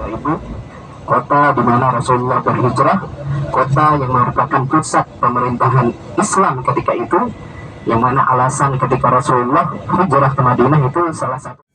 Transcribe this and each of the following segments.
Ibu, kota di mana Rasulullah berhijrah, kota yang merupakan pusat pemerintahan Islam ketika itu, yang mana alasan ketika Rasulullah hijrah ke Madinah itu salah satu.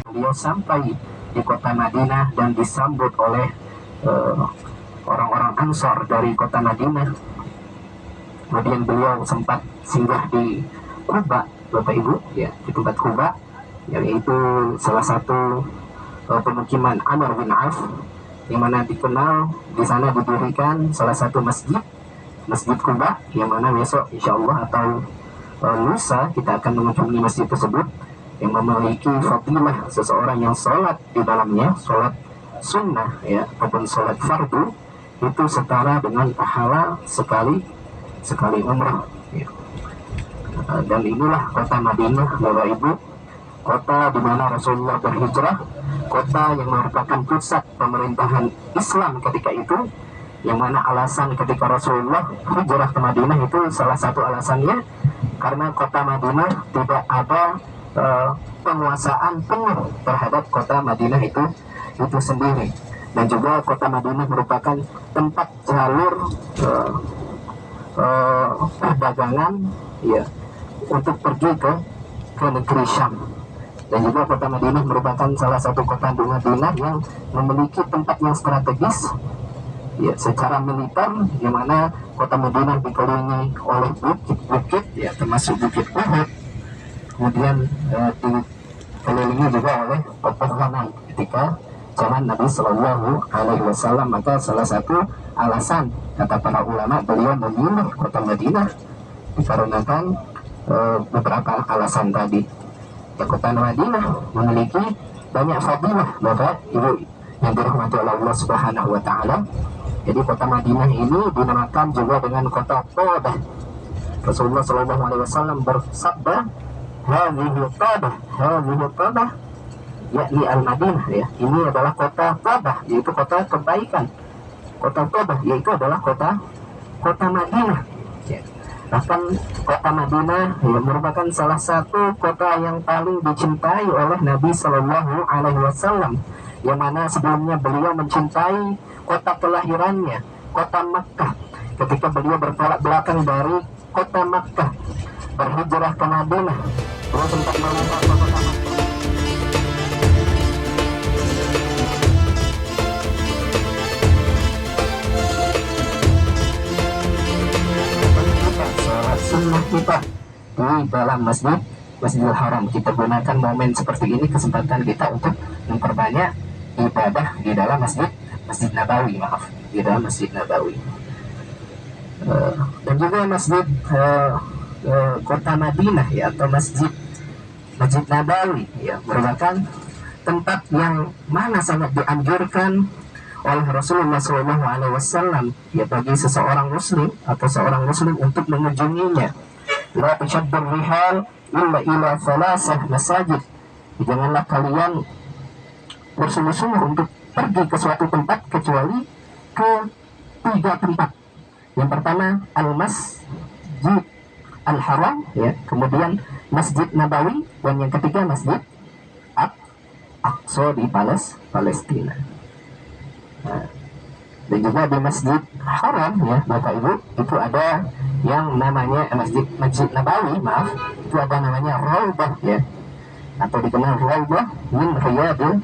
Beliau sampai di kota Madinah dan disambut oleh orang-orang Ansor dari kota Madinah. Kemudian beliau sempat singgah di Quba, Bapak Ibu, ya, di tempat Quba, yaitu salah satu pemukiman Amr bin Auf, yang mana dikenal di sana didirikan salah satu masjid Quba, yang mana besok insya Allah atau lusa kita akan mengunjungi masjid tersebut, yang memiliki fadilah seseorang yang sholat di dalamnya, sholat sunnah ya ataupun sholat fardu, itu setara dengan pahala sekali umrah ya. Dan inilah kota Madinah, Bapak Ibu, kota di mana Rasulullah berhijrah, kota yang merupakan pusat pemerintahan Islam ketika itu, yang mana alasan ketika Rasulullah hijrah ke Madinah itu salah satu alasannya karena kota Madinah tidak ada penguasaan penuh terhadap kota Madinah itu sendiri, dan juga kota Madinah merupakan tempat jalur perdagangan ya untuk pergi ke negeri Syam. Dan juga kota Madinah merupakan salah satu kota di Madinah yang memiliki tempat yang strategis ya secara militer, di mana kota Madinah dikelilingi oleh bukit-bukit ya, termasuk bukit Uhud. Kemudian dikelilingi juga oleh pepohonan ketika zaman Nabi Shallallahu Alaihi Wasallam. Maka salah satu alasan kata para ulama beliau memilih kota Madinah dikarenakan beberapa alasan tadi. Ya, kota Madinah memiliki banyak fadilah, Bapak Ibu yang dirahmati oleh Allah Subhanahu Wa Taala. Jadi kota Madinah ini dinamakan juga dengan kota Thaibah. Rasulullah Shallallahu Alaihi Wasallam bersabda, hadhihi Thaibah, yakni Al-Madinah ya. Ini adalah kota Thaibah, yaitu kota kebaikan. Kota Thaibah yaitu adalah kota Madinah. Ya. Bahkan kota Madinah ya, merupakan salah satu kota yang paling dicintai oleh Nabi Shallallahu Alaihi Wasallam, yang mana sebelumnya beliau mencintai kota kelahirannya, kota Makkah. Ketika beliau bertolak belakang dari kota Makkah berhijrah ke Madinah, beliau sempat melihat kota Makkah. Sunnah kita di dalam Masjidil Haram. Kita gunakan momen seperti ini, kesempatan kita untuk memperbanyak ibadah di dalam Masjid Nabawi, di dalam Masjid Nabawi. Dan juga Masjid kota Madinah ya, atau Masjid Nabawi ya, merupakan tempat yang mana sangat dianjurkan oleh Rasulullah SAW ya bagi seseorang muslim atau seorang muslim untuk mengunjunginya. La tushaddur rihal illa ila thalathah masajid. Janganlah kalian bersungguh-sungguh untuk pergi ke suatu tempat kecuali ke 3 tempat. Yang pertama Al-Masjid Al-Haram ya, kemudian Masjid Nabawi, dan yang ketiga Masjid Aqsa di Palestina. Dan juga di Masjid Haram ya Bapak Ibu, itu ada yang namanya Masjid Nabawi, itu ada namanya Raubah ya, atau dikenal Raubah min Riyadil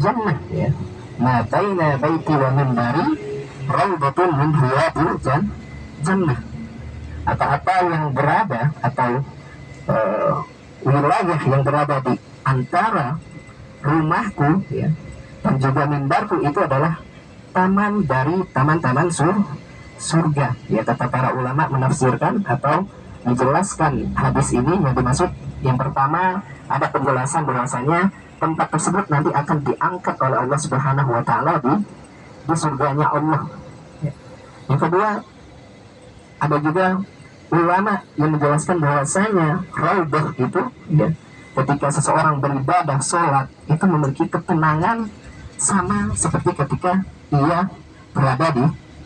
Jannah ya. Ma baina baiti wa minbari Raubatun min Riyadil Jannah. Apa-apa yang berada atau wilayah yang berada di antara rumahku ya dan juga mimbarku itu adalah taman dari taman-taman surga ya. Kata para ulama menafsirkan atau menjelaskan hadis ini, yang dimaksud yang pertama ada penjelasan bahwasanya tempat tersebut nanti akan diangkat oleh Allah Subhanahu Wa Taala di surganya Allah ya. Yang kedua ada juga ulama yang menjelaskan bahwasanya raubah itu ya, ketika seseorang beribadah sholat itu memiliki ketenangan sama seperti ketika ia berada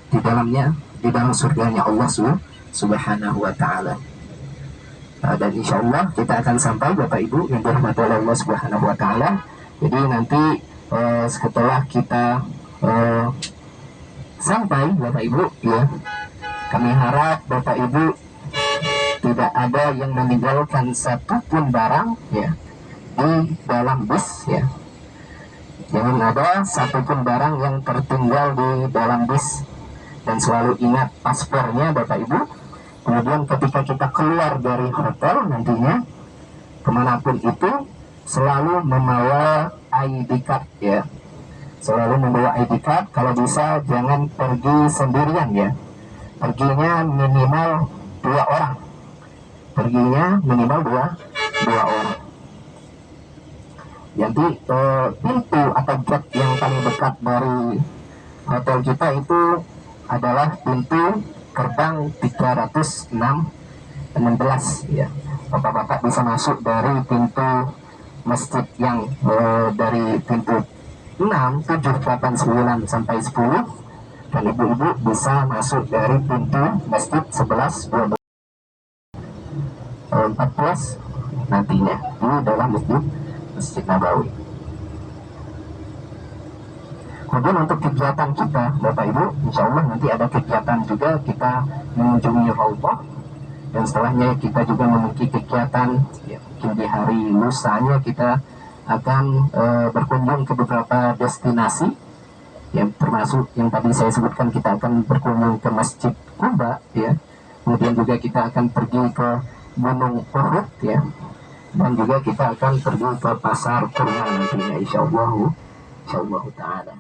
di dalamnya, di dalam surganya Allah Subhanahu Wa Taala. Dan insya Allah kita akan sampai Bapak Ibu yang dirahmati oleh Allah Subhanahu Wa Taala. Jadi nanti setelah kita sampai Bapak Ibu ya, kami harap Bapak Ibu tidak ada yang meninggalkan satupun barang ya di dalam bis ya. Jangan ada satupun barang yang tertinggal di dalam bis, dan selalu ingat paspornya Bapak Ibu. Kemudian ketika kita keluar dari hotel nantinya kemanapun itu, selalu membawa ID card ya, selalu membawa ID card. Kalau bisa jangan pergi sendirian ya, perginya minimal 2 orang, perginya minimal dua orang. Jadi pintu atau gate yang paling dekat dari hotel kita itu adalah pintu gerbang 316 ya. Bapak-bapak bisa masuk dari pintu masjid yang dari pintu 6, 7, 8, 9 sampai 10, dan ibu-ibu bisa masuk dari pintu masjid 11, 12, 14 nantinya di dalam Masjid Nabawi. Kemudian untuk kegiatan kita Bapak Ibu, insya Allah nanti ada kegiatan juga, kita mengunjungi Raudhah, dan setelahnya kita juga memiliki kegiatan ya, mungkin di hari lusanya kita akan berkunjung ke beberapa destinasi yang termasuk yang tadi saya sebutkan, kita akan berkunjung ke Masjid Kuba ya, kemudian juga kita akan pergi ke Gunung Uhud ya, dan juga kita akan pergi ke pasar kurma nantinya insyaallah ta'ala.